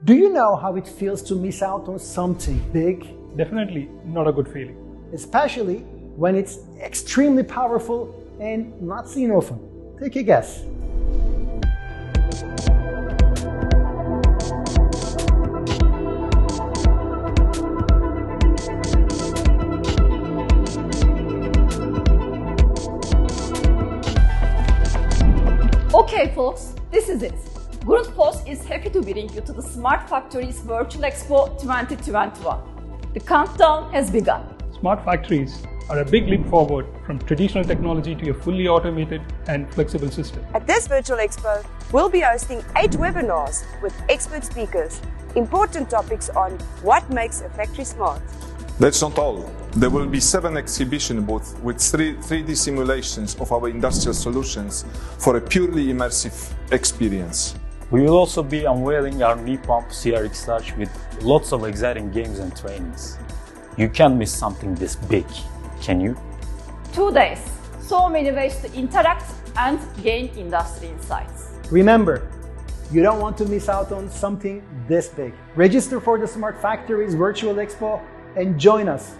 Do you know how it feels to miss out on something big? Definitely not a good feeling. Especially when it's extremely powerful and not seen often. Take a guess. Okay folks, this is it. Grundfos is happy to bring you to the Smart Factories Virtual Expo 2021. The countdown has begun. Smart factories are a big leap forward from traditional technology to a fully automated and flexible system. At this virtual expo, we'll be hosting 8 webinars with expert speakers, important topics on what makes a factory smart. That's not all. There will be 7 exhibition booths with 3D simulations of our industrial solutions for a purely immersive experience. We will also be unveiling our new pump CRX Large with lots of exciting games and trainings. You can't miss something this big, can you? 2 days, so many ways to interact and gain industry insights. Remember, you don't want to miss out on something this big. Register for the Smart Factories Virtual Expo and join us